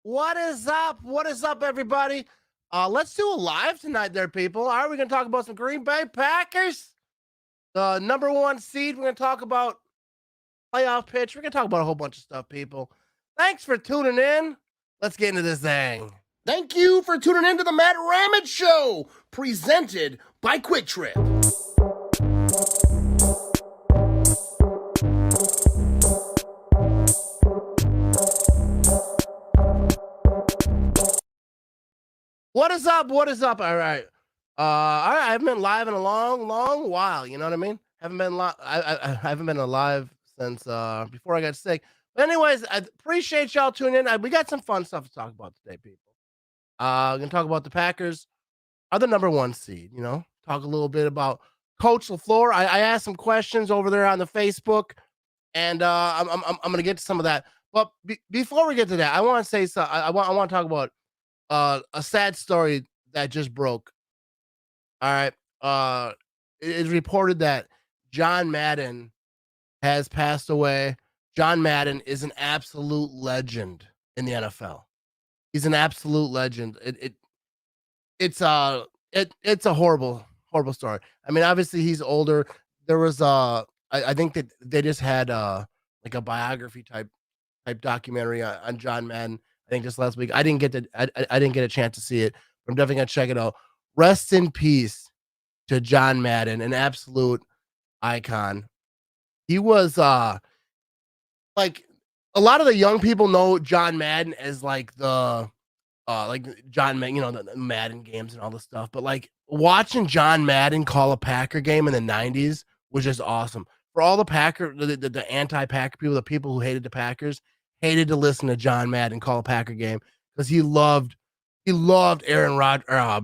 What is up? What is up, everybody? Let's do a live tonight there, people. All right, we're going to talk about some Green Bay Packers, the number one seed. We're going to talk about playoff pitch. We're going to talk about a whole bunch of stuff, people. Thanks for tuning in. Let's get into this thing. Thank you for tuning in to the Matt Ramage Show, presented by Quick Trip. What is up? What is up? All right. I haven't been live in a long while. You know what I mean? Haven't been live. I haven't been alive since before I got sick. But anyways, I appreciate y'all tuning in. We got some fun stuff to talk about today, people. We're gonna talk about the Packers are the number one seed. You know, talk a little bit about Coach LaFleur. I asked some questions over there on the Facebook, and I'm gonna get to some of that. But before we get to that, I want to say so. I want to talk about a sad story that just broke. All right. It is reported that John Madden has passed away. John Madden is an absolute legend in the NFL. He's an absolute legend. It's a horrible story. I mean, obviously he's older. There was I think that they just had like a biography type documentary on John Madden. I think just last week. I didn't get a chance to see it, but I'm definitely gonna check it out. Rest in peace to John Madden, an absolute icon. He was like a lot of the young people know John Madden as like the like John Madden, the Madden games and all this stuff. But like watching John Madden call a Packer game in the 90s was just awesome. For all the anti-Packer people, the people who hated the Packers, hated to listen to John Madden call a Packer game because he loved Aaron Rodgers.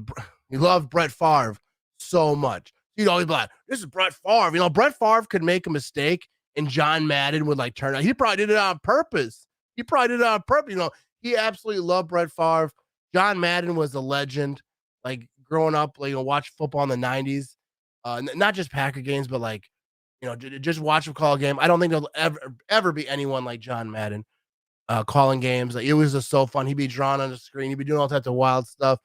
He loved Brett Favre so much. He'd always be like, "This is Brett Favre." Brett Favre could make a mistake, and John Madden would like turn out. He probably did it on purpose. He absolutely loved Brett Favre. John Madden was a legend. Like growing up, like watch football in the 90s. Not just Packer games, but like just watch him call a game. I don't think there'll ever be anyone like John Madden calling games. Like, it was just so fun. He'd be drawn on the screen. He'd be doing all types of wild stuff.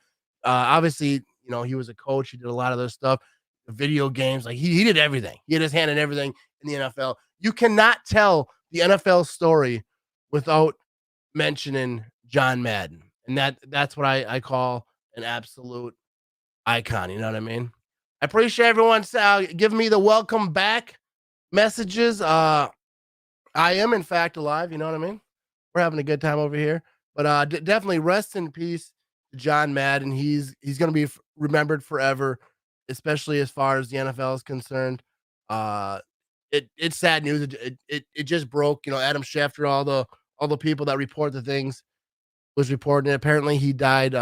Obviously, he was a coach. He did a lot of this stuff. The video games, like he did everything. He had his hand in everything in the NFL. You cannot tell the NFL story without mentioning John Madden, and that's what I call an absolute icon. You know what I mean? I appreciate everyone giving me the welcome back messages. I am in fact alive. You know what I mean? We're having a good time over here. But definitely rest in peace to John Madden. He's going to be remembered forever, especially as far as the NFL is concerned. It's sad news. It just broke. Adam Schefter, all the people that report the things was reporting. Apparently, he died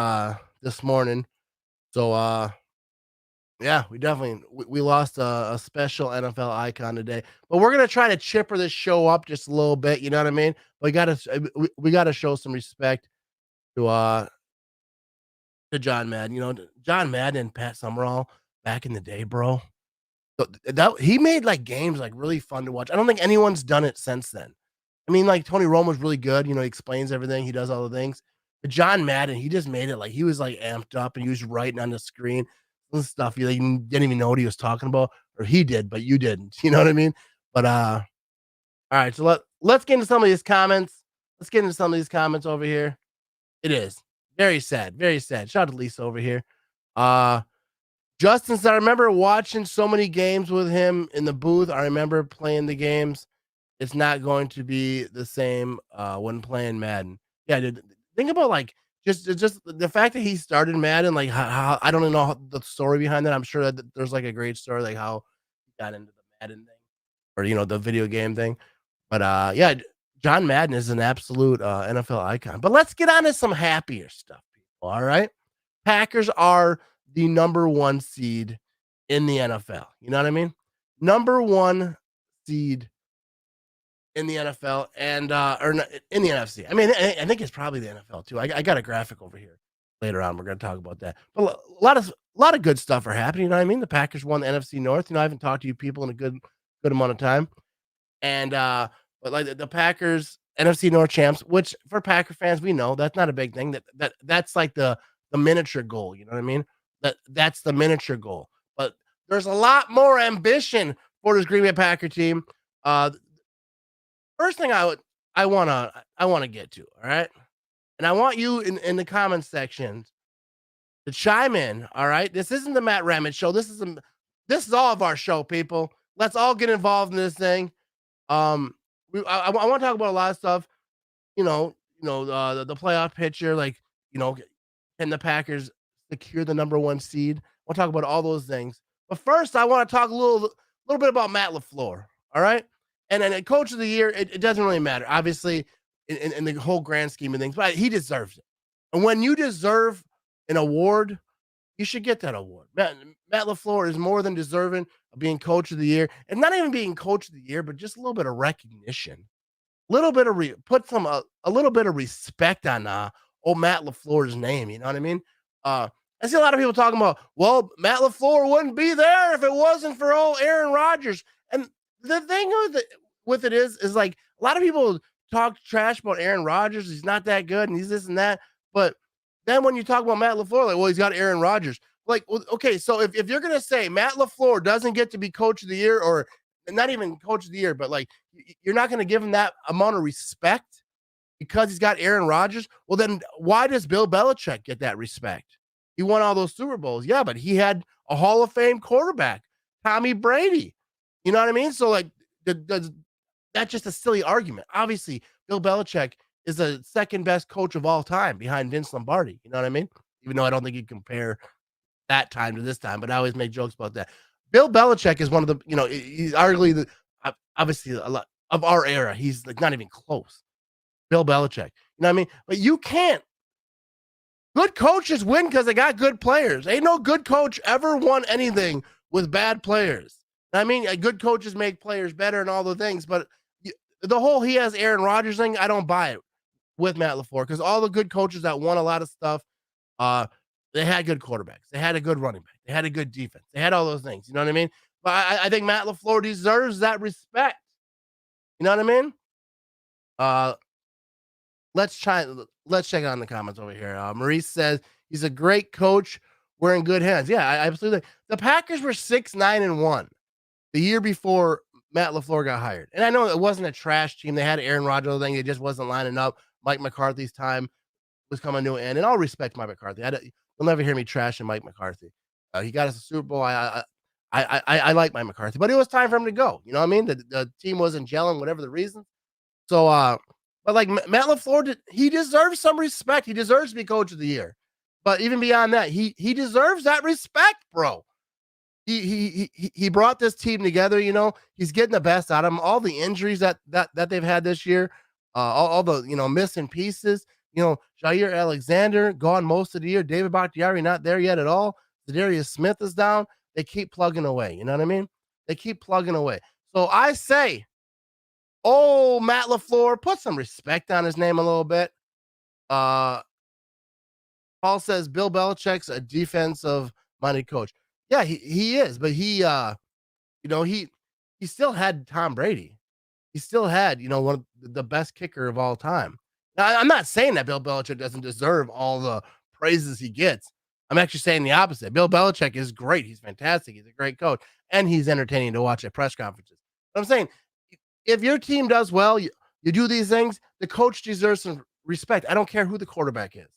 this morning. So yeah, we lost a special NFL icon today, but we're gonna try to chipper this show up just a little bit. You know what I mean? We gotta show some respect to John Madden. John Madden and Pat Summerall back in the day, bro. That he made like games like really fun to watch. I don't think anyone's done it since then. I mean, like Tony Romo's really good. He explains everything. He does all the things. But John Madden, he just made it like he was like amped up and he was writing on the screen and stuff. You didn't even know what he was talking about, or he did, but you didn't. You know what I mean? But all right. So let's get into some of these comments. Let's get into some of these comments over here. It is very sad, very sad. Shout out to Lisa over here. Justin said, I remember watching so many games with him in the booth. I remember playing the games. It's not going to be the same when playing Madden. Yeah, dude, think about like just the fact that he started Madden. Like how I don't even know the story behind that. I'm sure that there's like a great story, like how he got into the Madden thing, or the video game thing. But yeah, John Madden is an absolute NFL icon. But let's get on to some happier stuff, people. All right, Packers are the number one seed in the NFL. You know what I mean? Number one seed in the NFL and or in the NFC. I mean, I think it's probably the NFL too. I got a graphic over here later on. We're going to talk about that. But a lot of good stuff are happening. You know what I mean? The Packers won the NFC North. I haven't talked to you people in a good amount of time. And but like the Packers NFC North champs, which for Packer fans, we know that's not a big thing. That's like the miniature goal. You know what I mean? That's the miniature goal. But there's a lot more ambition for this Green Bay Packer team. Uh, First thing I wanna get to, all right? And I want you in the comment section to chime in, all right? This isn't the Matt Ramage show. This is all of our show, people. Let's all get involved in this thing. Um, I want to talk about a lot of stuff. The playoff picture, like can the Packers secure the number one seed? We'll talk about all those things. But first, I want to talk a little bit about Matt LaFleur. All right, and then Coach of the Year, it doesn't really matter, obviously, in the whole grand scheme of things, but he deserves it. And when you deserve an award, you should get that award. Matt LaFleur is more than deserving of being Coach of the Year, and not even being Coach of the Year, but just a little bit of recognition, little bit of put some a little bit of respect on old Matt LaFleur's name. You know what I mean? I see a lot of people talking about, well, Matt LaFleur wouldn't be there if it wasn't for old Aaron Rodgers. And the thing with it is like a lot of people talk trash about Aaron Rodgers. He's not that good, and he's this and that. But then when you talk about Matt LaFleur, like, well, he's got Aaron Rodgers. Like, well, okay, so if you're gonna say Matt LaFleur doesn't get to be Coach of the Year, or not even Coach of the Year, but like you're not gonna give him that amount of respect because he's got Aaron Rodgers, well, then why does Bill Belichick get that respect? He won all those Super Bowls. Yeah, but he had a Hall of Fame quarterback, Tommy Brady. You know what I mean? So, like, that's just a silly argument. Obviously, Bill Belichick is the second best coach of all time behind Vince Lombardi. You know what I mean? Even though I don't think you compare that time to this time, but I always make jokes about that. Bill Belichick is one of the, he's arguably obviously a lot of our era. He's like not even close. Bill Belichick. You know what I mean? But you can't. Good coaches win because they got good players. Ain't no good coach ever won anything with bad players. I mean, good coaches make players better and all the things, but the whole he has Aaron Rodgers thing, I don't buy it with Matt LaFleur because all the good coaches that won a lot of stuff, they had good quarterbacks. They had a good running back. They had a good defense. They had all those things. You know what I mean? But I think Matt LaFleur deserves that respect. You know what I mean? Let's check on the comments over here. Maurice says he's a great coach. We're in good hands. Yeah, I absolutely. The Packers were 6-9-1 the year before Matt LaFleur got hired. And I know it wasn't a trash team. They had Aaron Rodgers thing. It just wasn't lining up. Mike McCarthy's time was coming to an end. And I'll respect Mike McCarthy. You'll never hear me trashing Mike McCarthy. He got us a Super Bowl. I like Mike McCarthy, but it was time for him to go. You know what I mean? The team wasn't gelling, whatever the reason. So, but like Matt LaFleur, he deserves some respect. He deserves to be Coach of the Year. But even beyond that, he deserves that respect, bro. He brought this team together. He's getting the best out of them. All the injuries that they've had this year, all the missing pieces. Jair Alexander gone most of the year. David Bakhtiari not there yet at all. Zadarius Smith is down. They keep plugging away. You know what I mean? They keep plugging away. So I say, oh, Matt LaFleur, put some respect on his name a little bit. Paul says Bill Belichick's a defensive-minded coach. Yeah, he is, but he still had Tom Brady. He still had, one of the best kicker of all time. Now, I'm not saying that Bill Belichick doesn't deserve all the praises he gets. I'm actually saying the opposite. Bill Belichick is great. He's fantastic. He's a great coach, and he's entertaining to watch at press conferences. But I'm saying, if your team does well, you do these things, the coach deserves some respect. I don't care who the quarterback is.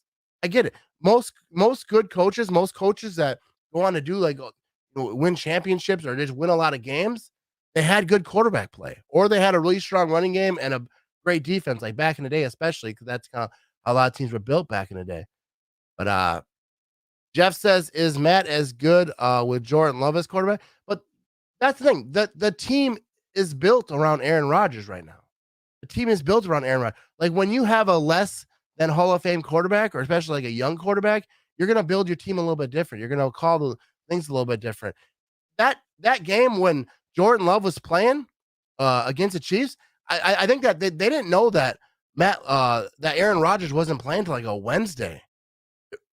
I get it. Most good coaches, most coaches that go on to do win championships or just win a lot of games, they had good quarterback play, or they had a really strong running game and a great defense, like back in the day, especially because that's kind of how a lot of teams were built back in the day. But Jeff says, is Matt as good with Jordan Love as quarterback? But that's the thing. The team is built around Aaron Rodgers right now. The team is built around Aaron Rodgers. Like when you have a less than Hall of Fame quarterback, or especially like a young quarterback, you're going to build your team a little bit different. You're going to call the things a little bit different. That game when Jordan Love was playing against the Chiefs, I think that they didn't know that that Aaron Rodgers wasn't playing till like a Wednesday.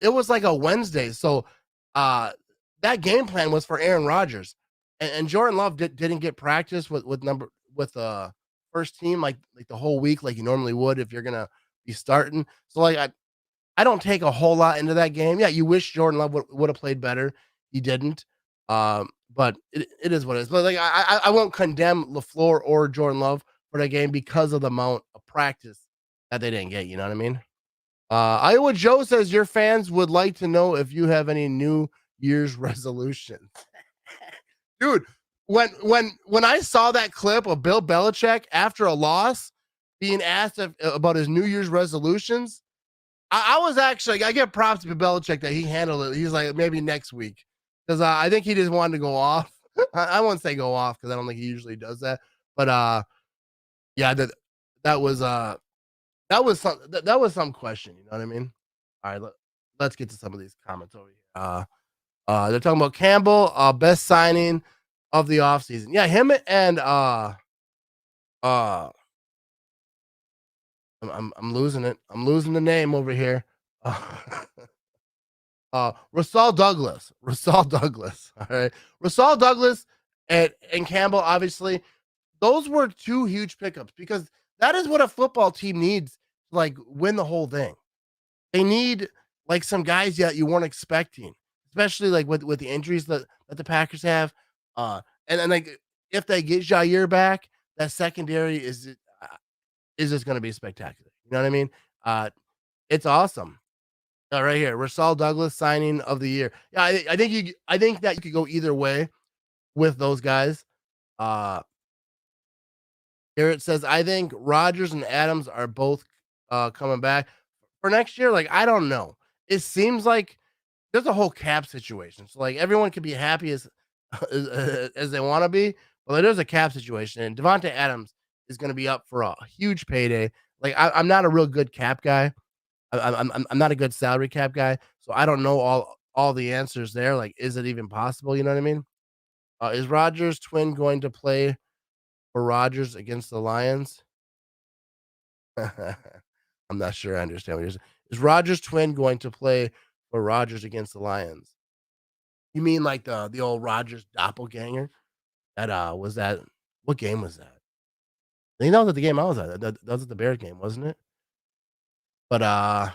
It was like a Wednesday. So that game plan was for Aaron Rodgers. And Jordan Love didn't get practice with first team like the whole week like you normally would if you're gonna be starting. So like I don't take a whole lot into that game. Yeah, you wish Jordan Love would have played better. He didn't. But it is what it is. But like I won't condemn LaFleur or Jordan Love for that game because of the amount of practice that they didn't get. You know what I mean? Iowa Joe says your fans would like to know if you have any New Year's resolutions. Dude, when I saw that clip of Bill Belichick after a loss being asked about his New Year's resolutions, I was actually I get props to Belichick that he handled it. He's like maybe next week because I think he just wanted to go off. I won't say go off because I don't think he usually does that. But yeah, that was that was some question. You know what I mean? All right, let's get to some of these comments over here. They're talking about Campbell, best signing of the offseason. Yeah, him and uh I'm losing it. I'm losing the name over here. Uh, Rasal Douglas. Rasal Douglas. All right. Rasal Douglas and Campbell, obviously, those were two huge pickups because that is what a football team needs to like win the whole thing. They need like some guys that you weren't expecting, especially like with the injuries that the Packers have. And then like if they get Jair back, that secondary is just going to be spectacular. You know what I mean? It's awesome. Right here, Rasal Douglas signing of the year. Yeah, I think that you could go either way with those guys. Uh, Here it says, I think Rodgers and Adams are both coming back for next year. Like, I don't know. It seems like there's a whole cap situation. So like everyone can be happy as as they want to be, but there's a cap situation, and Devontae Adams is going to be up for a huge payday. Like I'm not a real good cap guy. I'm not a good salary cap guy, so I don't know all the answers there. Like, is it even possible? You know what I mean? Is Rogers twin going to play for Rogers against the Lions? I'm not sure I understand what you're saying. Is Rogers twin going to play for Rogers against the Lions? You mean like the old Rogers doppelganger? That was that what game was that? You know that the game I was at. That was the Bears game, wasn't it? But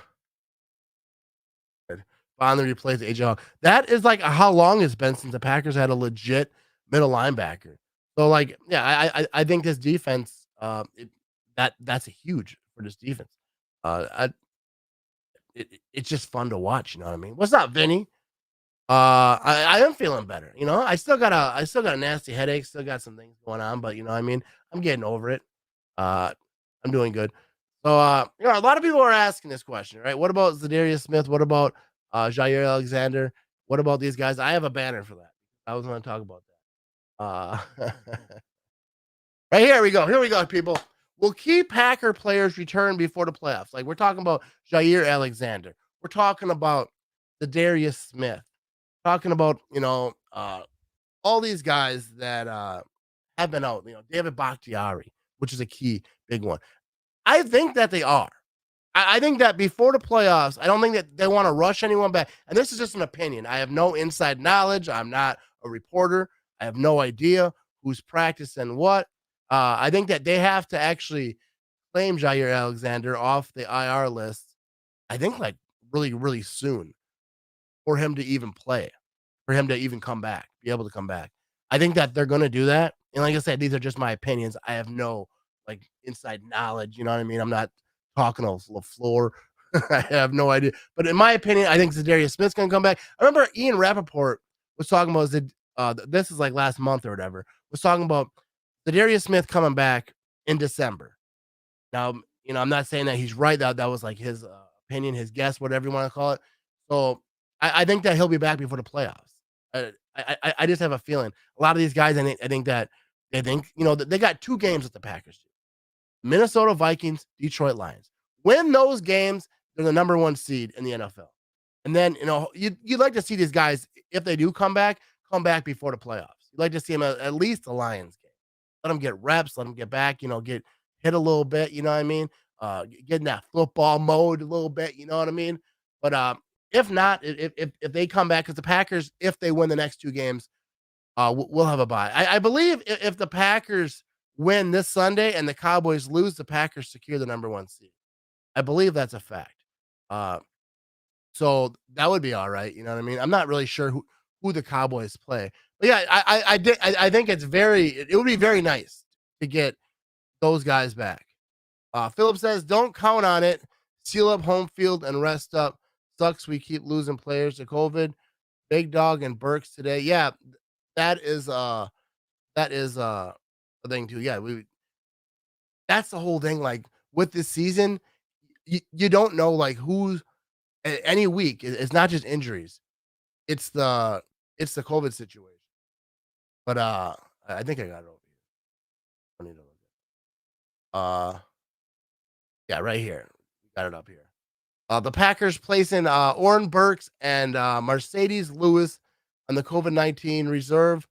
finally replaced AJ Hawk. That is like how long it's been since the Packers had a legit middle linebacker. So like, yeah, I think this defense, that's a huge for this defense. It's just fun to watch. You know what I mean? What's up, Vinny? I am feeling better. You know, I still got a nasty headache. Still got some things going on, but you know, what I mean, I'm getting over it. Uh, I'm doing good. So, you know, a lot of people are asking this question, right? What about Zadarius Smith? What about Jair Alexander? What about these guys? I have a banner for that. I was going to talk about that. Right here we go. Here we go, people. Will key Packer players return before the playoffs? Like we're talking about Jair Alexander. We're talking about Zadarius Smith. Talking about, you know, all these guys that have been out, you know, David Bakhtiari, which is a key big one. I think that they are. I think that before the playoffs, I don't think that they want to rush anyone back. And this is just an opinion. I have no inside knowledge. I'm not a reporter. I have no idea who's practicing what. I think that they have to actually claim Jair Alexander off the IR list. I think like really, really soon for him to even play, for him to even come back, be able to come back. I think that they're going to do that. And like I said, these are just my opinions. I have no like inside knowledge. You know what I mean? I'm not talking to LaFleur. I have no idea. But in my opinion, I think Zadarius Smith's going to come back. I remember Ian Rappaport was talking about this is like last month or whatever, was talking about Zadarius Smith coming back in December. Now, you know, I'm not saying that he's right. That was like his opinion, his guess, whatever you want to call it. So I think that he'll be back before the playoffs. I just have a feeling. A lot of these guys, I think that they think, you know, they got 2 games with the Packers. Minnesota Vikings, Detroit Lions. Win those games, they're the number 1 seed in the NFL. And then, you know, you'd like to see these guys, if they do come back before the playoffs. You'd like to see them at least the Lions game. Let them get reps, let them get back, you know, get hit a little bit, you know what I mean? Get in that football mode a little bit, you know what I mean? But if not, if they come back, because the Packers, if they win the next 2 games, we'll have a bye. I believe if the Packers win this Sunday and the Cowboys lose, the Packers secure the number 1 seed. I believe that's a fact. Uh, so that would be all right. You know what I mean? I'm not really sure who the Cowboys play, but yeah, I think it would be very nice to get those guys back. Philip says, "Don't count on it. Seal up home field and rest up. Sucks we keep losing players to COVID. Big Dog and Burks today. Yeah, that is a thing too. Yeah, we that's the whole thing. Like with this season, you don't know like who's any week. It's not just injuries. It's the it's the COVID situation. But I think I got it over here. I need to look. Yeah, right here. Got it up here. The Packers placing Oren Burks and Mercedes Lewis on the COVID-19 reserve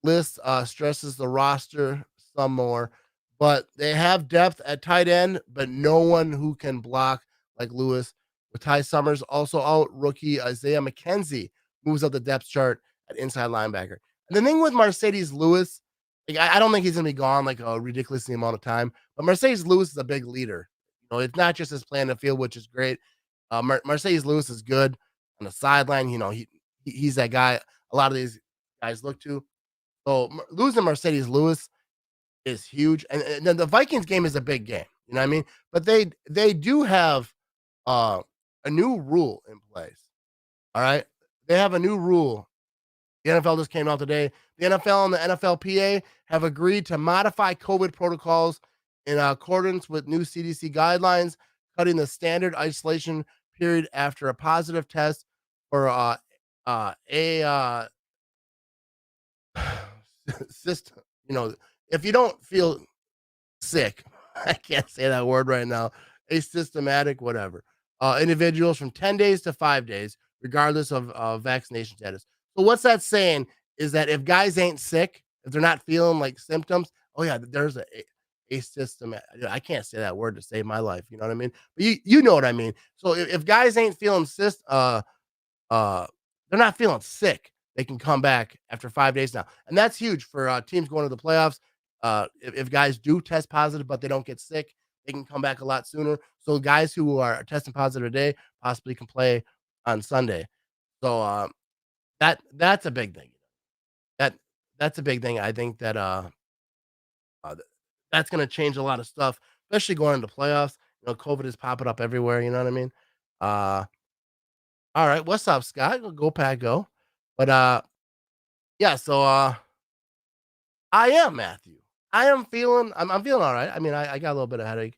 list, stresses the roster some more, but they have depth at tight end, but no one who can block like Lewis. With Ty Summers also out, rookie Isaiah McKenzie moves up the depth chart at inside linebacker. And the thing with Mercedes Lewis, like, I don't think he's going to be gone like a ridiculously amount of time, but Mercedes Lewis is a big leader. You know, it's not just his play on the field, which is great. Mercedes Lewis is good on the sideline. You know, he's that guy a lot of these guys look to. So losing Mercedes Lewis is huge, and then the Vikings game is a big game. You know what I mean? But they do have a new rule in place. All right, they have a new rule. The NFL just came out today. The NFL and the NFLPA have agreed to modify COVID protocols in accordance with new CDC guidelines, cutting the standard isolation period after a positive test for a system. You know, if you don't feel sick, I can't say that word right now, asymptomatic, whatever, individuals from 10 days to 5 days, regardless of vaccination status. So what's that saying is that if guys ain't sick, if they're not feeling like symptoms, oh yeah, there's a system. I can't say that word to save my life. You know what I mean? But you know what I mean. So if guys ain't feeling they're not feeling sick, they can come back after 5 days now, and that's huge for teams going to the playoffs. If guys do test positive but they don't get sick, they can come back a lot sooner. So guys who are testing positive today possibly can play on Sunday. So that's a big thing. That that's a big thing. I think that uh, that's going to change a lot of stuff, especially going into playoffs. You know, COVID is popping up everywhere. You know what I mean? Uh, all right, what's up, Scott? Go Pack, go! But yeah. So I am Matthew. I'm feeling all right. I mean, I got a little bit of headache.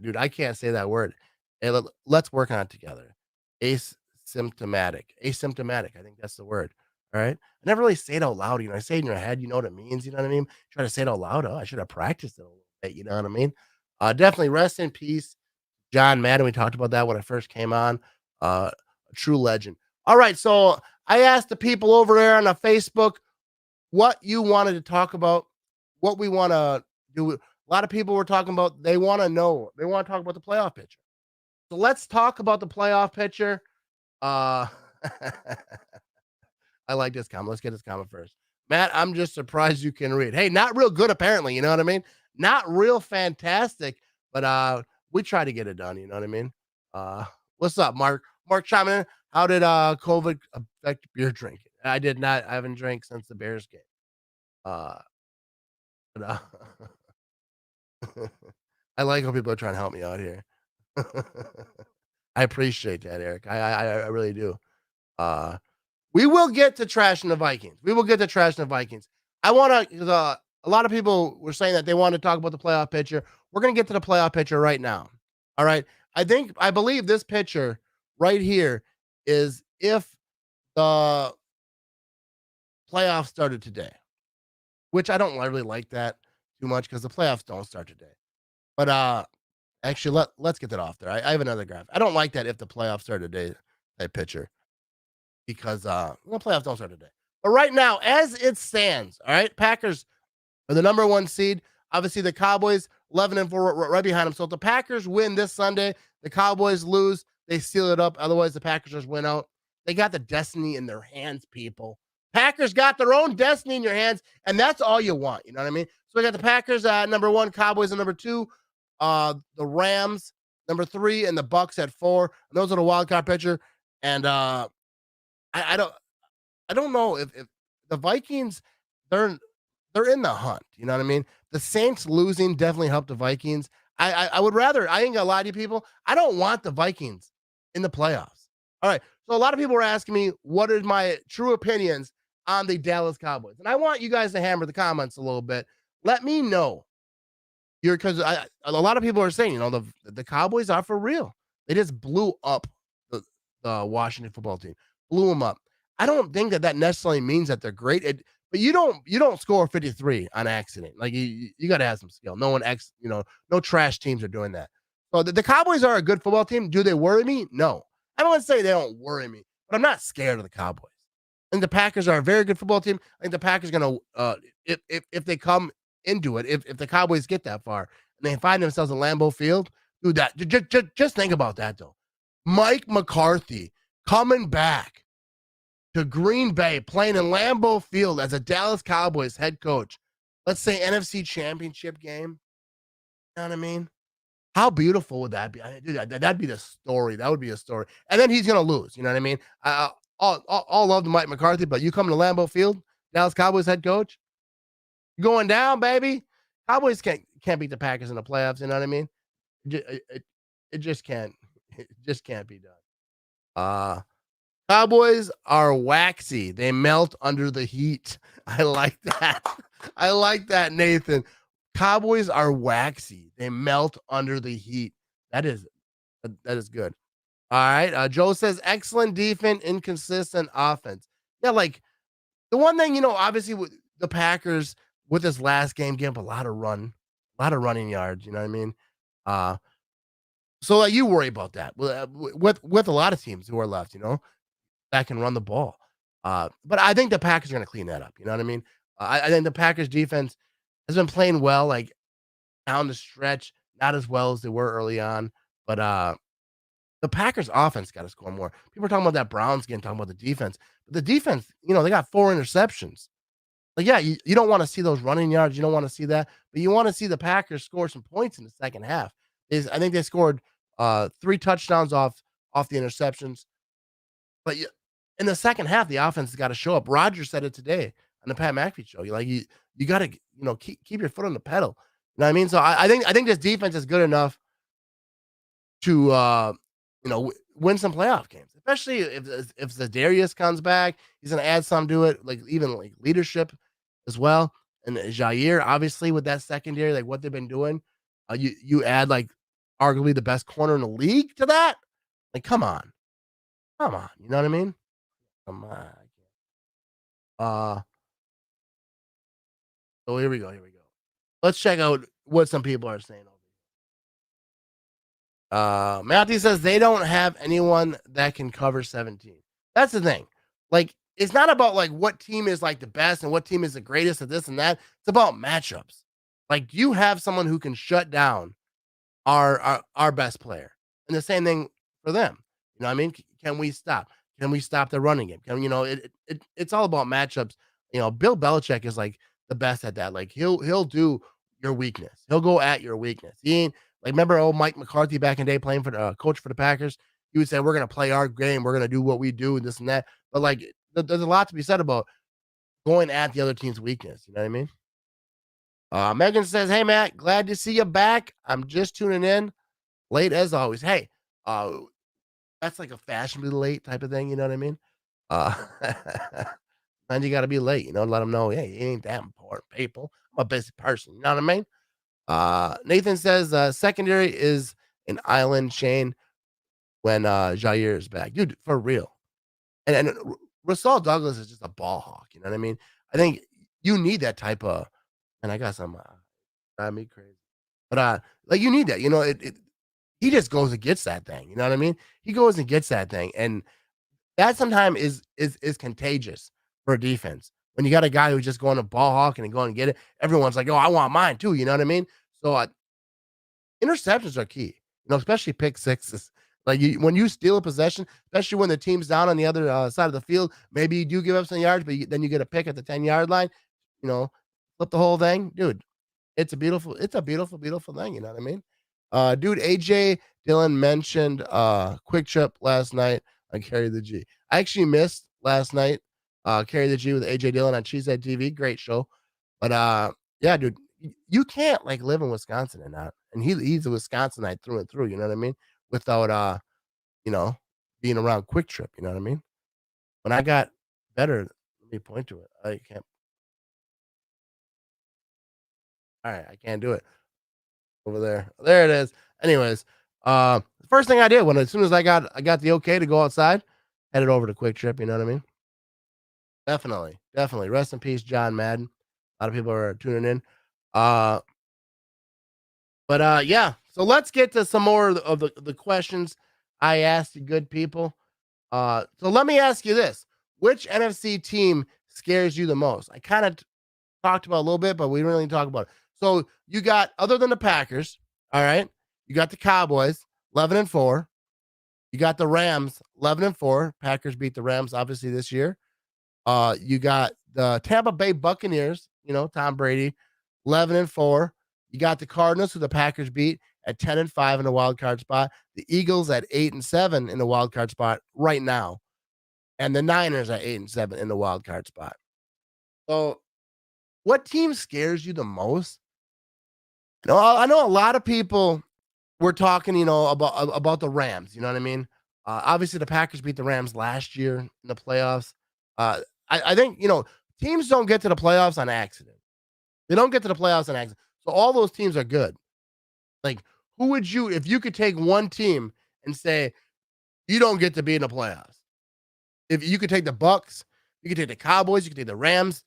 Dude, I can't say that word. Hey, let's work on it together. Asymptomatic. I think that's the word. All right. I never really say it out loud. You know, I say it in your head. You know what it means. You know what I mean? Try to say it out loud. Oh, I should have practiced it a little bit. You know what I mean? Definitely rest in peace, John Madden. We talked about that when I first came on. A true legend. All right. So I asked the people over there on the Facebook what you wanted to talk about, what we want to do. A lot of people were talking about, they want to know, they want to talk about the playoff picture. So let's talk about the playoff picture. I like this comment. Let's get this comment first. Matt, I'm just surprised you can read. Hey, not real good, apparently. You know what I mean? Not real fantastic, but we try to get it done. You know what I mean? What's up, Mark? Mark chiming in. How did COVID affect beer drinking? I did not. I haven't drank since the Bears game. Uh, but, I like how people are trying to help me out here. I appreciate that, Eric. I really do. We will get to trashing the Vikings. We will get to trashing the Vikings. I want to. A lot of people were saying that they want to talk about the playoff picture. We're going to get to the playoff picture right now. All right. I believe this picture right here is if the playoffs started today, which I don't really like that too much because the playoffs don't start today. But actually, let's get that off there. I have another graph. I don't like that if the playoffs start today, that picture, because the playoffs don't start today. But right now, as it stands, all right, Packers are the number 1 seed. Obviously, the Cowboys 11-4 right behind them. So if the Packers win this Sunday, the Cowboys lose, they seal it up. Otherwise, the Packers just win out. They got the destiny in their hands, people. Packers got their own destiny in your hands, and that's all you want. You know what I mean? So we got the Packers at number 1, Cowboys at number 2, the Rams number 3, and the Bucks at 4. And those are the wild card picture. And I don't know if the Vikings they're they're in the hunt. You know what I mean? The Saints losing definitely helped the Vikings. I would rather, I ain't gonna lie to you people. I don't want the Vikings in the playoffs. All right. So a lot of people were asking me what are my true opinions on the Dallas Cowboys. And I want you guys to hammer the comments a little bit. Let me know. You're because a lot of people are saying, the Cowboys are for real. They just blew up the Washington football team. Blew them up. I don't think that necessarily means that they're great. But you don't score 53 on accident. Like you got to have some skill. No trash teams are doing that. So the Cowboys are a good football team. Do they worry me? No. I don't want to say they don't worry me, but I'm not scared of the Cowboys. I think the Packers are a very good football team. I think the Packers are going to if they come into it, if the Cowboys get that far and they find themselves in Lambeau Field, do that. Just think about that though. Mike McCarthy coming back to Green Bay, playing in Lambeau Field as a Dallas Cowboys head coach. Let's say NFC Championship game. You know what I mean? How beautiful would that be? Dude, that'd be the story. That would be a story. And then he's gonna lose. You know what I mean? All love to Mike McCarthy, but you come to Lambeau Field, Dallas Cowboys head coach, going down, baby. Cowboys can't beat the Packers in the playoffs. You know what I mean? It just can't. It just can't be done. Cowboys are waxy. They melt under the heat. I like that. I like that, Nathan. Cowboys are waxy. They melt under the heat. That is good. All right. Joe says excellent defense, inconsistent offense. Yeah, like the one thing, obviously with the Packers with this last game gave up a lot of running yards. You know what I mean? So you worry about that with a lot of teams who are left, that can run the ball. But I think the Packers are going to clean that up. You know what I mean? I think the Packers defense has been playing well, like down the stretch, not as well as they were early on. But the Packers offense got to score more. People are talking about that Browns game, talking about the defense. But the defense, they got 4 interceptions. Like, yeah, you don't want to see those running yards. You don't want to see that. But you want to see the Packers score some points in the second half. I think they scored 3 touchdowns off the interceptions. But in the second half, the offense has got to show up. Rodgers said it today on the Pat McAfee show. You got to keep your foot on the pedal. You know what I mean? So I think this defense is good enough to win some playoff games, especially if Zadarius comes back. He's going to add some to it, like even like leadership as well. And Jair, obviously, with that secondary, like what they've been doing, you add like arguably the best corner in the league to that. Like, come on, you know what I mean? Come on. So here we go. Let's check out what some people are saying over here. Matthew says they don't have anyone that can cover 17. That's the thing. Like, it's not about like what team is like the best and what team is the greatest at this and that. It's about matchups. Like, you have someone who can shut down our best player. And the same thing for them. You know what I mean? Can we stop? Can we stop the running game? It's all about matchups. Bill Belichick is like the best at that. Like he'll do your weakness. He'll go at your weakness. He ain't like, remember old Mike McCarthy back in the day playing for the coach for the Packers? He would say, we're going to play our game. We're going to do what we do and this and that. But like, there's a lot to be said about going at the other team's weakness. You know what I mean? Megan says, hey, Matt, glad to see you back. I'm just tuning in late as always. Hey, that's like a fashionably late type of thing. You know what I mean? And you got to be late, let them know, hey, it ain't that important, people. I'm a busy person. You know what I mean? Nathan says, secondary is an island chain when Jair is back. Dude, for real. And Rasul Douglas is just a ball hawk. You know what I mean? I think you need that type of, and I got some, drive me crazy. But like you need that, he just goes and gets that thing. You know what I mean? He goes and gets that thing. And that sometimes is contagious for a defense. When you got a guy who's just going to ball hawk and going and get it, everyone's like, oh, I want mine too. You know what I mean? So interceptions are key, especially pick sixes. Like when you steal a possession, especially when the team's down on the other side of the field, maybe you do give up some yards, but then you get a pick at the 10-yard line. You know, flip the whole thing, dude. It's a beautiful thing. You know what I mean? Dude, AJ Dillon mentioned Quick Trip last night on Carry the G. I actually missed last night. Carry the G with AJ Dillon on Cheesehead TV. Great show. But yeah, dude, you can't like live in Wisconsin and not. And he's a Wisconsinite through and through. You know what I mean? Without you know, being around Quick Trip. You know what I mean? When I got better, let me point to it. I can't. All right, I can't do it over there. There it is. Anyways, the first thing I did when as soon as I got the okay to go outside, headed over to Quick Trip. You know what I mean? Definitely, definitely. Rest in peace, John Madden. A lot of people are tuning in. Uh, but yeah. So let's get to some more of the questions I asked you, good people. So let me ask you this: which NFC team scares you the most? I kind of talked about a little bit, but we didn't really talk about it. So you got other than the Packers, all right. You got the Cowboys, 11-4. You got the Rams, 11-4. Packers beat the Rams obviously this year. You got the Tampa Bay Buccaneers, Tom Brady, 11-4. You got the Cardinals, who the Packers beat at 10-5 in the wild card spot. The Eagles at 8-7 in the wild card spot right now, and the Niners at 8-7 in the wild card spot. So, what team scares you the most? I know a lot of people were talking, about the Rams. You know what I mean? Obviously, the Packers beat the Rams last year in the playoffs. I think teams don't get to the playoffs on accident. They don't get to the playoffs on accident. So all those teams are good. Like, who would you, if you could take one team and say you don't get to be in the playoffs? If you could take the Bucks, you could take the Cowboys, you could take the Rams,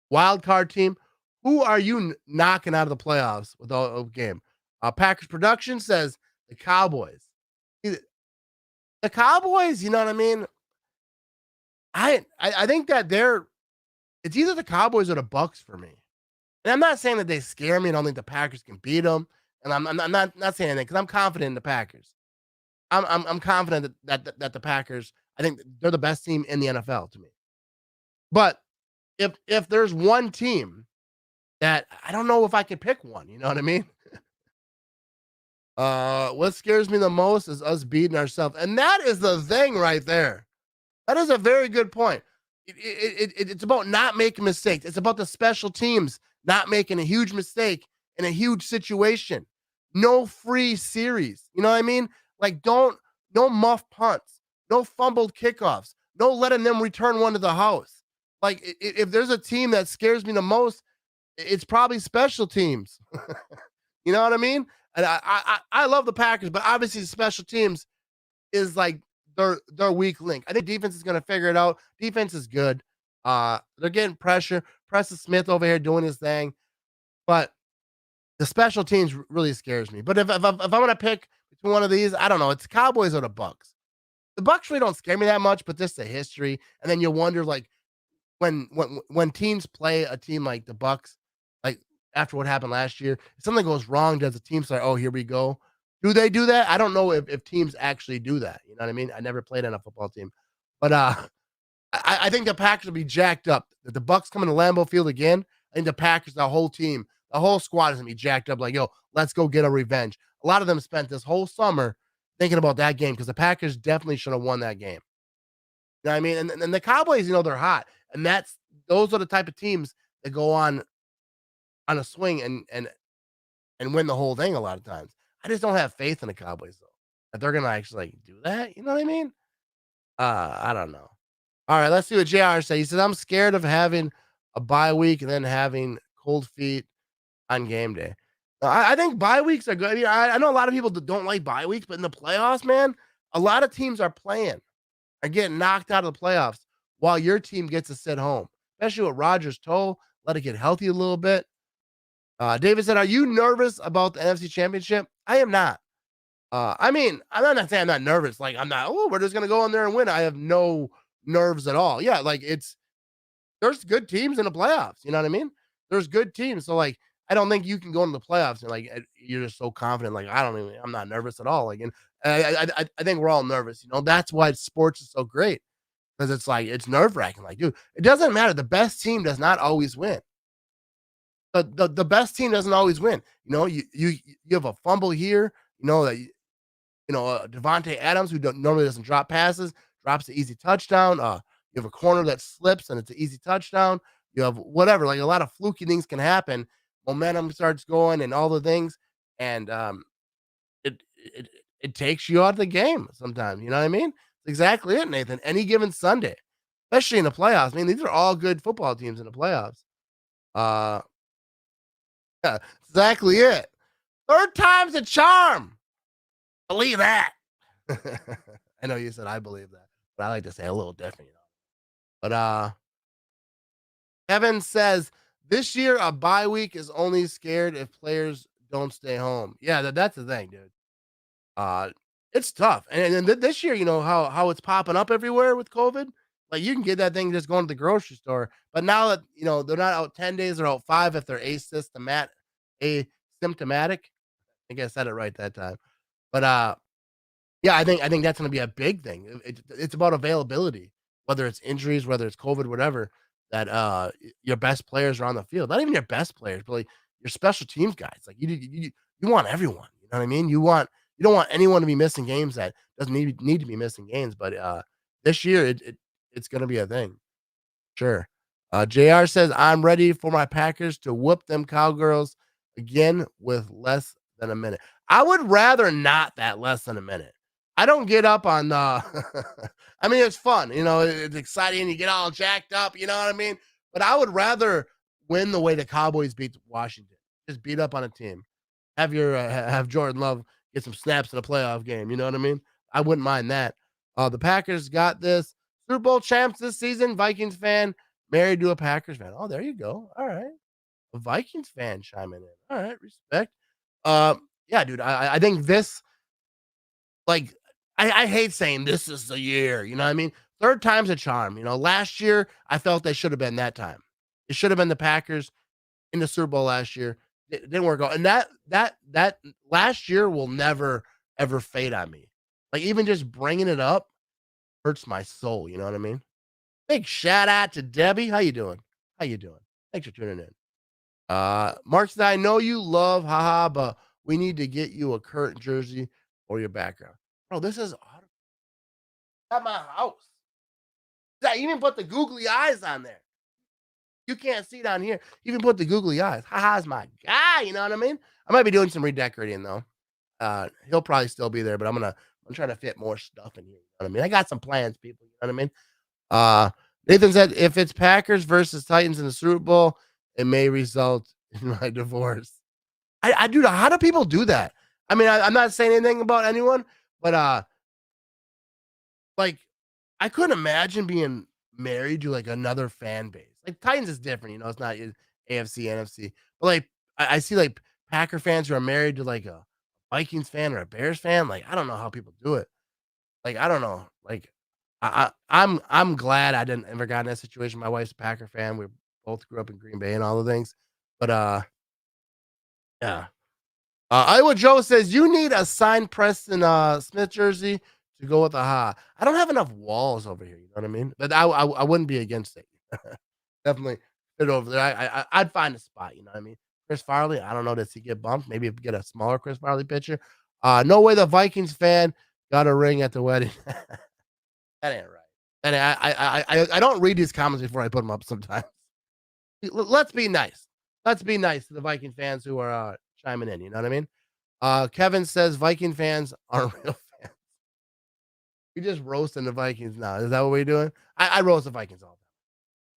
wild card team. Who are you knocking out of the playoffs with a game? Packers production says the Cowboys. The Cowboys, you know what I mean? I think that it's either the Cowboys or the Bucks for me. And I'm not saying that they scare me. I don't think the Packers can beat them. And I'm not saying that because I'm confident in the Packers. I'm confident that the Packers, I think they're the best team in the NFL to me. But if there's one team that I don't know if I could pick one, you know what I mean? What scares me the most is us beating ourselves. And that is the thing right there. That is a very good point. It's about not making mistakes. It's about the special teams not making a huge mistake in a huge situation. No free series. You know what I mean? Like, no muff punts, no fumbled kickoffs, no letting them return one to the house. Like, if there's a team that scares me the most, it's probably special teams. You know what I mean? And I love the Packers, but obviously special teams is like their weak link. I think defense is going to figure it out. Defense is good. They're getting pressure. Preston Smith over here doing his thing, but the special teams really scares me. But if I'm going to pick between one of these, I don't know. It's Cowboys or the Bucks. The Bucks really don't scare me that much, but just the history, and then you wonder like when teams play a team like the Bucks, like after what happened last year, if something goes wrong, does the team say, "Oh, here we go"? Do they do that? I don't know if teams actually do that. You know what I mean? I never played on a football team, but I think the Packers will be jacked up. If the Bucks come into Lambeau Field again, I think the Packers, the whole team, the whole squad is gonna be jacked up. Like, yo, let's go get a revenge. A lot of them spent this whole summer thinking about that game because the Packers definitely should have won that game. You know what I mean? And the Cowboys, they're hot, and those are the type of teams that go on a swing and win the whole thing a lot of times. I just don't have faith in the Cowboys though that they're gonna actually like do that. You know what I mean? I don't know. All right, let's see what JR says. He says, I'm scared of having a bye week and then having cold feet on game day. I think bye weeks are good. I mean, I know a lot of people that don't like bye weeks, but in the playoffs, man, a lot of teams are getting knocked out of the playoffs while your team gets to sit home, especially with Rodgers' toe. Let it get healthy a little bit. David said, are you nervous about the NFC Championship? I am not. I mean, I'm not saying I'm not nervous. Like, I'm not, we're just going to go in there and win. I have no nerves at all. Yeah, like there's good teams in the playoffs. You know what I mean? There's good teams. So, like, I don't think you can go into the playoffs and, like, you're just so confident. Like, I'm not nervous at all. Like, I think we're all nervous. That's why sports is so great because it's like it's nerve wracking. Like, dude, it doesn't matter. The best team does not always win. The best team doesn't always win. You have a fumble here. Devontae Adams, who normally doesn't drop passes, drops an easy touchdown. You have a corner that slips and it's an easy touchdown. You have whatever, like a lot of fluky things can happen. Momentum starts going and all the things, and it takes you out of the game sometimes. You know what I mean? It's exactly it, Nathan. Any given Sunday, especially in the playoffs. I mean, these are all good football teams in the playoffs. Uh, yeah, exactly it. Third time's a charm. Believe that. I know you said I believe that, but I like to say a little different. But Kevin says this year a bye week is only scared if players don't stay home. Yeah, that's the thing, dude. Uh, it's tough, and this year, how it's popping up everywhere with COVID. Like you can get that thing just going to the grocery store, but now that they're not out 10 days, they're out 5 if they're asymptomatic. I think I said it right that time. But yeah, I think that's gonna be a big thing. It's about availability, whether it's injuries, whether it's COVID, whatever, that, your best players are on the field. Not even your best players, but, like, your special teams guys. Like, you want everyone, you know what I mean? You don't want anyone to be missing games that doesn't need to be missing games, but, this year, it's gonna be a thing. Sure. JR says, "I'm ready for my Packers to whoop them Cowgirls again with less than a minute." I would rather not that less than a minute. I don't get up on, I mean, it's fun, it's exciting, you get all jacked up, you know what I mean? But I would rather win the way the Cowboys beat Washington. Just beat up on a team. Have Jordan Love get some snaps in a playoff game, you know what I mean? I wouldn't mind that. The Packers got this. Super Bowl champs this season, Vikings fan, married to a Packers fan. Oh, there you go. All right. A Vikings fan chiming in. All right, respect. Yeah, dude, I think this, like, I hate saying this is the year, you know what I mean? Third time's a charm. Last year, I felt they should have been that time. It should have been the Packers in the Super Bowl last year. It didn't work out. And that last year will never, ever fade on me. Like, even just bringing it up hurts my soul, you know what I mean? Big shout out to Debbie. How you doing? How you doing? Thanks for tuning in. Mark said, "I know you love haha, but we need to get you a Kurt jersey or your background." Bro, this is at my house. I even put the googly eyes on there. You can't see down here. Even put the googly eyes. Haha's my guy, you know what I mean? I might be doing some redecorating though. He'll probably still be there, but I'm trying to fit more stuff in here. You know what I mean? I got some plans, people. You know what I mean? Nathan said, "If it's Packers versus Titans in the Super Bowl, it may result in my divorce." I do. How do people do that? I mean, I'm not saying anything about anyone, but like, I couldn't imagine being married to like another fan base. Like Titans is different, it's not AFC, NFC, but like I see like Packer fans who are married to like a Vikings fan or a Bears fan. Like, I don't know how people do it. Like, I don't know. Like, I'm glad I didn't ever got in that situation. My wife's a Packer fan. We both grew up in Green Bay and all the things. But yeah. Iowa Joe says you need a signed Preston Smith jersey to go with a ha. I don't have enough walls over here. You know what I mean? But I wouldn't be against it. Definitely fit over there. I'd find a spot. You know what I mean? Chris Farley. I don't know. Does he get bumped? Maybe get a smaller Chris Farley picture. No way the Vikings fan got a ring at the wedding. That ain't right. And I don't read these comments before I put them up sometimes. Let's be nice. Let's be nice to the Viking fans who are chiming in. You know what I mean? Kevin says Viking fans aren't real fans. We just roasting the Vikings now. Is that what we're doing? I roast the Vikings all the time.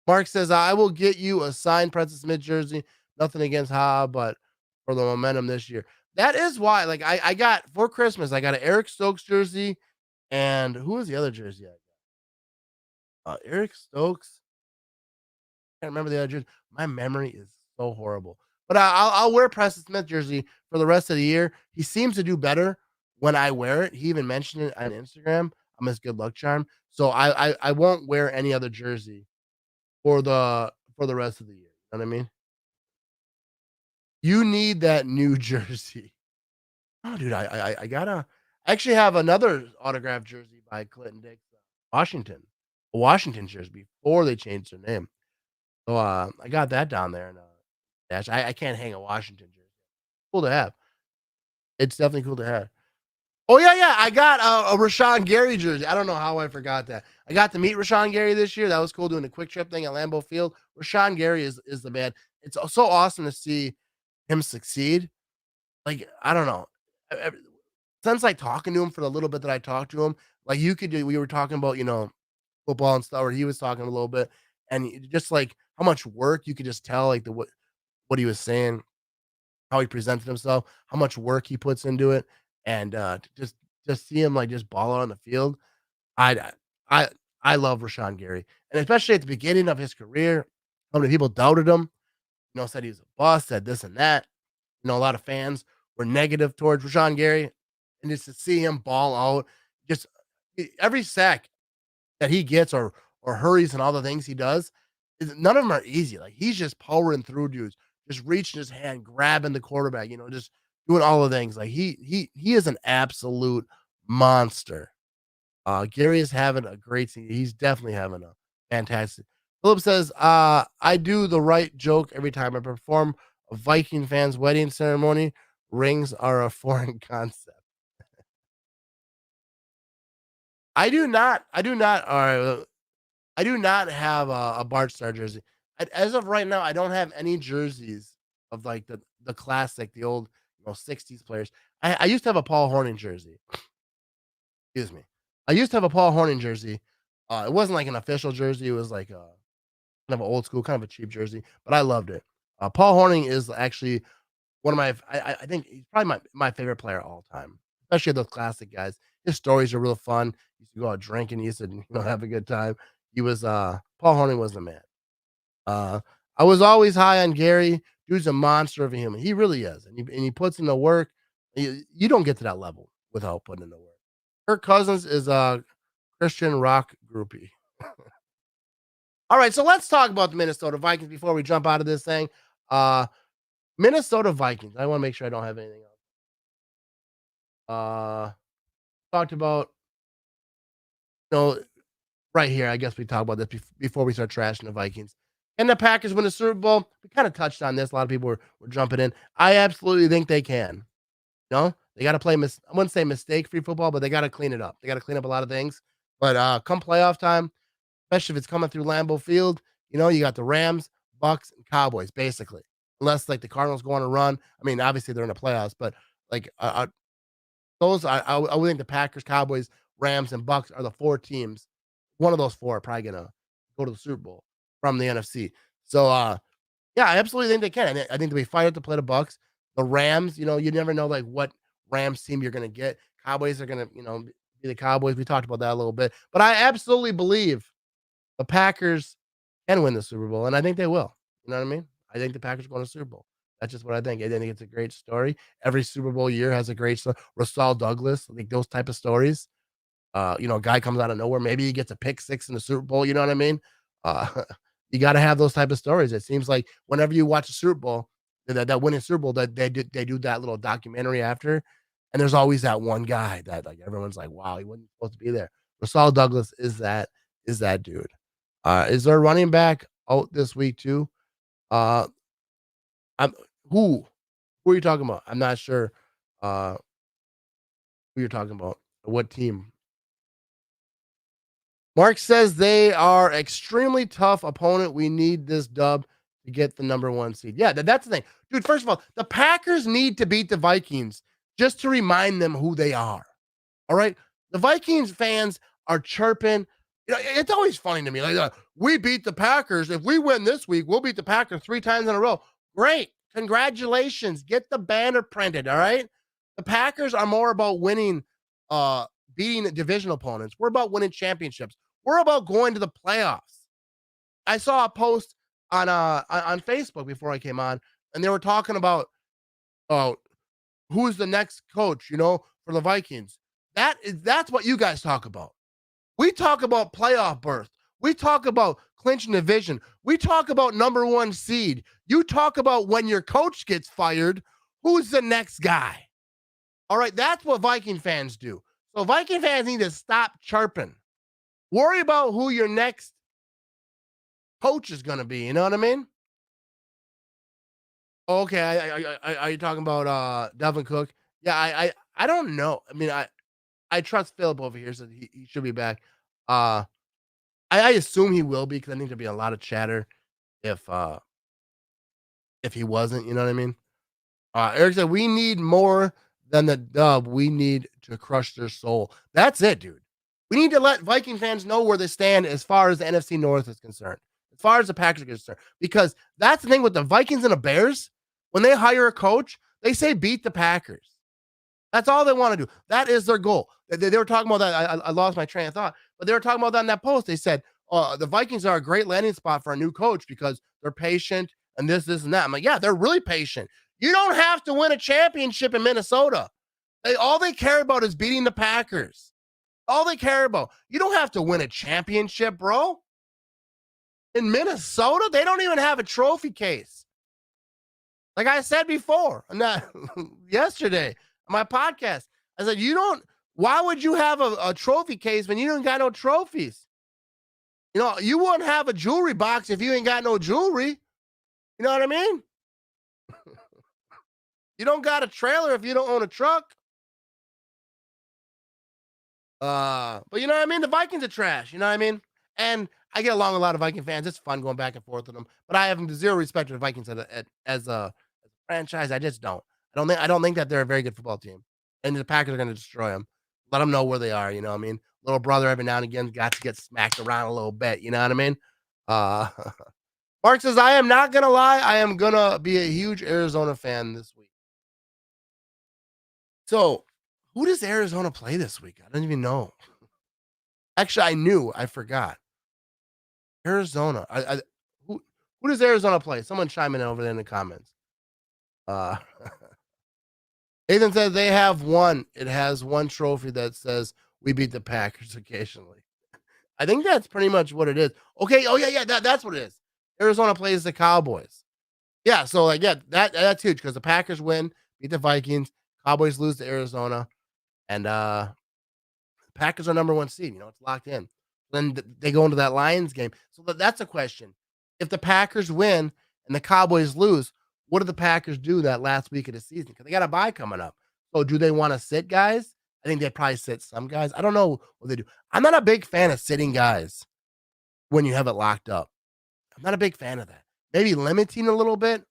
Mark says, "I will get you a signed Preston Smith jersey. Nothing against Ha, but for the momentum this year." That is why, like, I got for Christmas, I got an Eric Stokes jersey. And who was the other jersey I got? Eric Stokes. I can't remember the other jersey. My memory is so horrible. But I'll wear Preston Smith jersey for the rest of the year. He seems to do better when I wear it. He even mentioned it on Instagram. I'm his good luck charm. So I won't wear any other jersey for the rest of the year. You know what I mean? You need that new jersey. Oh, dude, I gotta. I actually have another autographed jersey by Clinton Dix, Washington, a Washington jersey before they changed their name. So, I got that down there and, dash. I can't hang a Washington jersey. Cool to have. It's definitely cool to have. Oh, yeah, yeah, I got a Rashawn Gary jersey. I don't know how I forgot that. I got to meet Rashawn Gary this year. That was cool doing the quick trip thing at Lambeau Field. Rashawn Gary is the man. It's so awesome to see him succeed. Like, I don't know. E e Since, like, talking to him for the little bit that I talked to him, like, you could do we were talking about, football and stuff, or he was talking a little bit, and just, like, how much work you could just tell, like, the what he was saying, how he presented himself, how much work he puts into it, and, to just see him, like, just ball out on the field. I I I love Rashawn Gary, and especially at the beginning of his career, how many people doubted him, said he was a bust, said this and that. A lot of fans were negative towards Rashawn Gary, and just to see him ball out, just every sack that he gets or hurries and all the things he does, none of them are easy. Like he's just powering through dudes, just reaching his hand, grabbing the quarterback, just doing all the things. Like he is an absolute monster. Gary is having a great season. He's definitely having a fantastic. Philip says, I do the right joke every time I perform a Viking fan's wedding ceremony. Rings are a foreign concept. I do not have a Bart Star jersey. As of right now, I don't have any jerseys of like the classic, the old 60s players. I used to have a Paul Hornung jersey. Excuse me. I used to have a Paul Hornung jersey. It wasn't like an official jersey. It was like a kind of an old school, kind of a cheap jersey, but I loved it. Paul Hornung is actually one of my I think he's probably my favorite player of all time, especially those classic guys. His stories are real fun. He used to go out drinking, he used to, have a good time. He was, Paul Hornung was the man. Uh, I was always high on Gary. Dude's a monster of a human. He really is, and he puts in the work. You don't get to that level without putting in the work. Kirk Cousins is a Christian rock groupie. All right, so let's talk about the Minnesota Vikings before we jump out of this thing. Uh, Minnesota Vikings. I wanna make sure I don't have anything else. Talked about, you know, right here, I guess we talk about this before we start trashing the Vikings. Can the Packers win the Super Bowl? We kinda touched on this. A lot of people were jumping in. I absolutely think they can. They gotta play I wouldn't say mistake-free football, but they gotta clean it up. They gotta clean up a lot of things. But, come playoff time, especially if it's coming through Lambeau Field, you got the Rams, Bucks, and Cowboys, basically. Unless, like, the Cardinals go on a run. I mean, obviously, they're in the playoffs, but, like, those I would think the Packers, Cowboys, Rams, and Bucks are the 4 teams. One of those 4 are probably gonna go to the Super Bowl from the NFC. So, yeah, I absolutely think they can. I think they'll be fired to play the Bucks. The Rams, you never know, like, what Rams team you're gonna get. Cowboys are gonna, be the Cowboys. We talked about that a little bit. But I absolutely believe the Packers can win the Super Bowl, and I think they will. You know what I mean? I think the Packers going to Super Bowl. That's just what I think. I think it's a great story. Every Super Bowl year has a great story. Rasul Douglas, like those type of stories. A guy comes out of nowhere. Maybe he gets a pick six in the Super Bowl. You know what I mean? Uh, you got to have those type of stories. It seems like whenever you watch a Super Bowl, that winning Super Bowl, that they do that little documentary after, and there's always that one guy that like everyone's like, wow, he wasn't supposed to be there. Rasul Douglas is that dude. Is there a running back out this week too? Uh, I'm who who are you talking about? I'm not sure. Uh, who you're talking about? What team? Mark says they are extremely tough opponent. We need this dub to get the number 1 seed. Yeah, that's the thing. Dude, first of all, the Packers need to beat the Vikings just to remind them who they are. All right? The Vikings fans are chirping. It's always funny to me. Like, we beat the Packers. If we win this week, we'll beat the Packers 3 times in a row. Great. Congratulations. Get the banner printed, all right? The Packers are more about winning, beating division opponents. We're about winning championships. We're about going to the playoffs. I saw a post on Facebook before I came on, and they were talking about who's the next coach, for the Vikings. That's what you guys talk about. We talk about playoff berth. We talk about clinching division. We talk about number 1 seed. You talk about when your coach gets fired, who's the next guy? All right, that's what Viking fans do. So Viking fans need to stop chirping. Worry about who your next coach is going to be. You know what I mean? Okay, are you talking about Devin Cook? Yeah, I don't know. I mean, I trust Philip over here, so he should be back. Uh, I assume he will be because I think there'd be a lot of chatter if if he wasn't. You know what I mean? Eric said, "We need more than the dub. We need to crush their soul." That's it, dude. We need to let Viking fans know where they stand as far as the NFC North is concerned, as far as the Packers are concerned, because that's the thing with the Vikings and the Bears. When they hire a coach, they say beat the Packers. That's all they want to do. That is their goal. They were talking about that. I lost my train of thought, but they were talking about that in that post. They said the Vikings are a great landing spot for a new coach because they're patient and this, and that. I'm like, yeah, they're really patient. You don't have to win a championship in Minnesota. All they care about is beating the Packers. All they care about. You don't have to win a championship, bro. In Minnesota, they don't even have a trophy case. Like I said before, not yesterday on my podcast, I said, you don't, why would you have a trophy case when you don't got no trophies? You know, you wouldn't have a jewelry box if you ain't got no jewelry. You know what I mean? You don't got a trailer if you don't own a truck. But you know what I mean? The Vikings are trash. You know what I mean? And I get along with a lot of Viking fans. It's fun going back and forth with them. But I have zero respect for the Vikings as a franchise. I just don't. I don't think that they're a very good football team. And the Packers are going to destroy them. Let them know where they are. You know what I mean? Little brother every now and again got to get smacked around a little bit. You know what I mean? Uh, Mark says, I am not going to lie. I am going to be a huge Arizona fan this week. So, who does Arizona play this week? I don't even know. Actually, I knew. I forgot. Arizona. Who does Arizona play? Someone chime in over there in the comments. Uh, Ethan says they have one. It has one trophy that says we beat the Packers occasionally. I think that's pretty much what it is. Okay. Oh yeah. That's what it is. Arizona plays the Cowboys. Yeah. So like yeah, that's huge because the Packers win, beat the Vikings, Cowboys lose to Arizona, and Packers are number one seed. You know, it's locked in. Then they go into that Lions game. So that's a question. If the Packers win and the Cowboys lose, what do the Packers do that last week of the season? Because they got a bye coming up. So do they want to sit guys? I think they'd probably sit some guys. I don't know what they do. I'm not a big fan of sitting guys when you have it locked up. I'm not a big fan of that. Maybe limiting a little bit,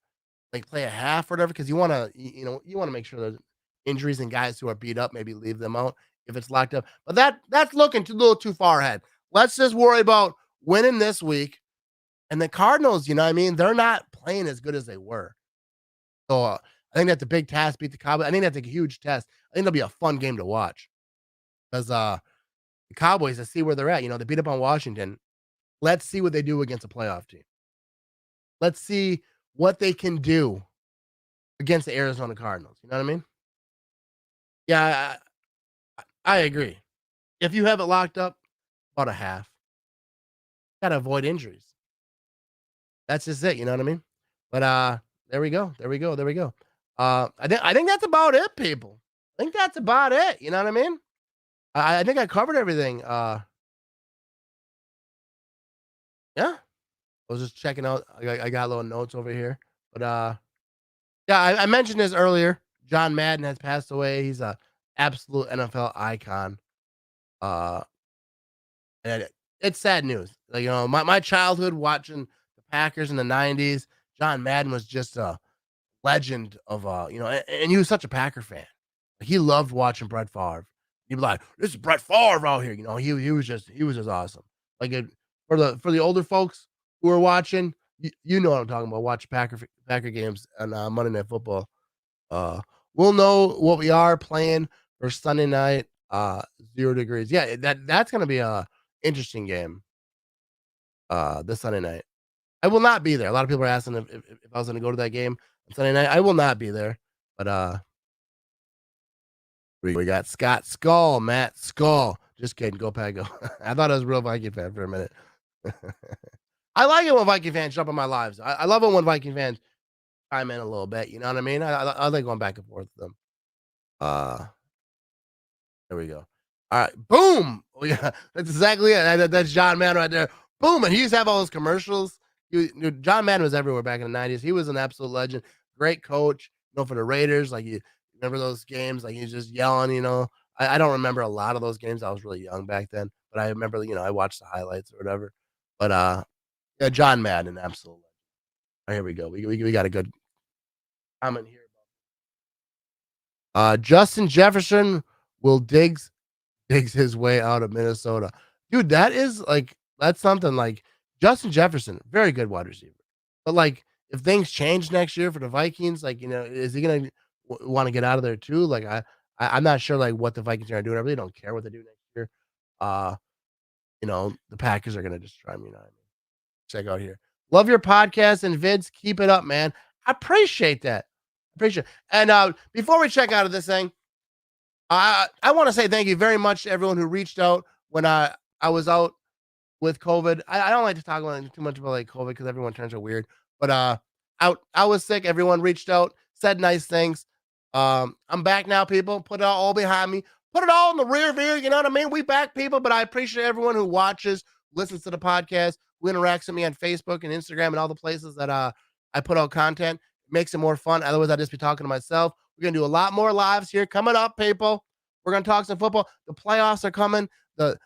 like play a half or whatever, because you want to, you want to make sure there's injuries and guys who are beat up, maybe leave them out if it's locked up. But that's looking a little too far ahead. Let's just worry about winning this week. And the Cardinals, you know what I mean? They're not playing as good as they were. So I think that's a big task, beat the Cowboys. I think that's a huge test. I think it'll be a fun game to watch. Because the Cowboys, to see where they're at. You know, they beat up on Washington. Let's see what they do against a playoff team. Let's see what they can do against the Arizona Cardinals. You know what I mean? Yeah, I agree. If you have it locked up, about a half. Gotta avoid injuries. That's just it, you know what I mean? But there we go. There we go. There we go. I think that's about it, people. I think that's about it. You know what I mean? I think I covered everything. Yeah. I was just checking out. I got little notes over here. But yeah, I mentioned this earlier. John Madden has passed away. He's a absolute NFL icon. Uh And it's sad news. Like, my childhood watching the Packers in the '90s, John Madden was just a legend of, and he was such a Packer fan. Like, he loved watching Brett Favre. He'd be like, "This is Brett Favre out here." He was just awesome. Like, for the older folks who are watching, you know what I'm talking about. Watch Packer games on Monday Night Football. Uh, we'll know what we are playing for Sunday night. 0 degrees. Yeah, that's gonna be a interesting game. This Sunday night. I will not be there. A lot of people are asking if I was gonna go to that game on Sunday night. I will not be there. But we got Scott Skull, Matt Skull. Just kidding. Go Pack go. I thought I was a real Viking fan for a minute. I like it when Viking fans jump in my lives. I love it when Viking fans chime in a little bit. You know what I mean? I like going back and forth with them. Uh, there we go. All right, boom. Oh, yeah, that's exactly it. That's John Madden right there. Boom, and he used to have all those commercials. John Madden was everywhere back in the '90s. He was an absolute legend. Great coach. For the Raiders, like you remember those games, like he's just yelling. I don't remember a lot of those games. I was really young back then, but I remember, I watched the highlights or whatever. But yeah, John Madden, absolutely. Oh, here we go. We got a good comment here. Justin Jefferson will digs his way out of Minnesota. Dude, that's something. Like Justin Jefferson, very good wide receiver. But like if things change next year for the Vikings, like, is he gonna want to get out of there too? Like I'm not sure like what the Vikings are gonna do. I really don't care what they do next year. Uh, the Packers are gonna destroy me. Check out here. Love your podcast and vids. Keep it up, man. I appreciate that. Appreciate it. And before we check out of this thing, I want to say thank you very much to everyone who reached out when I was out with COVID. I don't like to talk too much about like COVID because everyone turns out weird. But I was sick. Everyone reached out, said nice things. I'm back now, people. Put it all behind me. Put it all in the rear view. You know what I mean? We back, people. But I appreciate everyone who watches, listens to the podcast, who interacts with me on Facebook and Instagram and all the places that I put out content. It makes it more fun. Otherwise, I'd just be talking to myself. We're gonna do a lot more lives here coming up, people. We're gonna talk some football. The playoffs are coming. The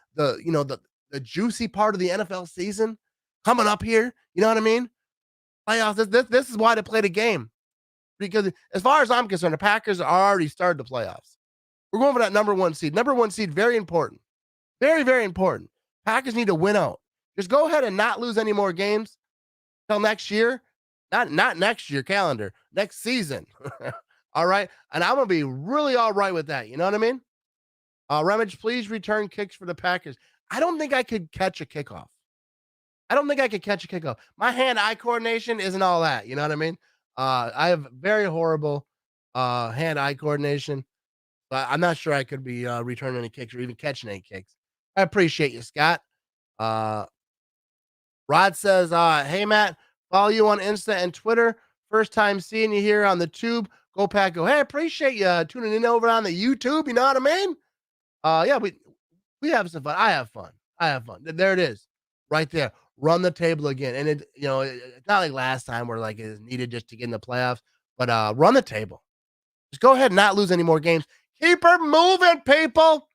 juicy part of the NFL season coming up here. You know what I mean? Playoffs. This is why they play the game. Because as far as I'm concerned, the Packers already started the playoffs. We're going for that number one seed. Number one seed, very important. Very, very important. Packers need to win out. Just go ahead and not lose any more games till next year. Not next year calendar, next season. All right. And I'm gonna be really all right with that. You know what I mean? Remage, please return kicks for the Packers. I don't think I could catch a kickoff. I don't think I could catch a kickoff. My hand-eye coordination isn't all that. You know what I mean? I have very horrible hand-eye coordination. But I'm not sure I could be returning any kicks or even catching any kicks. I appreciate you, Scott. Uh, Rod says, hey, Matt, follow you on Insta and Twitter. First time seeing you here on the tube. Go Pack Go. Hey, I appreciate you tuning in over on the YouTube. You know what I mean? Yeah, we have some fun. I have fun. I have fun. There it is. Right there. Run the table again. And it's not like last time where like it is needed just to get in the playoffs, but run the table. Just go ahead and not lose any more games. Keep her moving, people.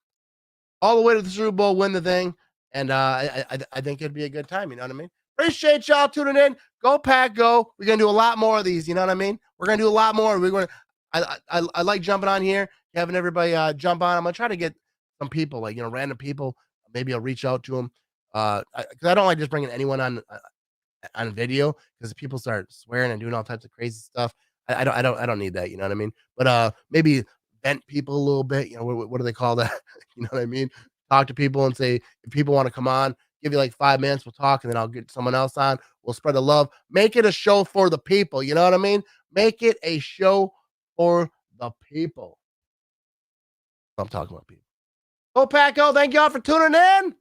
All the way to the Super Bowl, win the thing. And I think it'd be a good time. You know what I mean? Appreciate y'all tuning in. Go Pack Go. We're gonna do a lot more of these. You know what I mean? We're gonna do a lot more. We're gonna. I like jumping on here, having everybody jump on. I'm gonna try to get some people, like random people. Maybe I'll reach out to them. Because I don't like just bringing anyone on video because people start swearing and doing all types of crazy stuff. I don't need that. You know what I mean? But maybe vent people a little bit. What do they call that? You know what I mean? Talk to people and say if people want to come on, give you like 5 minutes, we'll talk, and then I'll get someone else on. We'll spread the love. Make it a show for the people. You know what I mean? Make it a show for the people. I'm talking about people. Go Pack Go. Thank y'all for tuning in.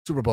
Super Bowl.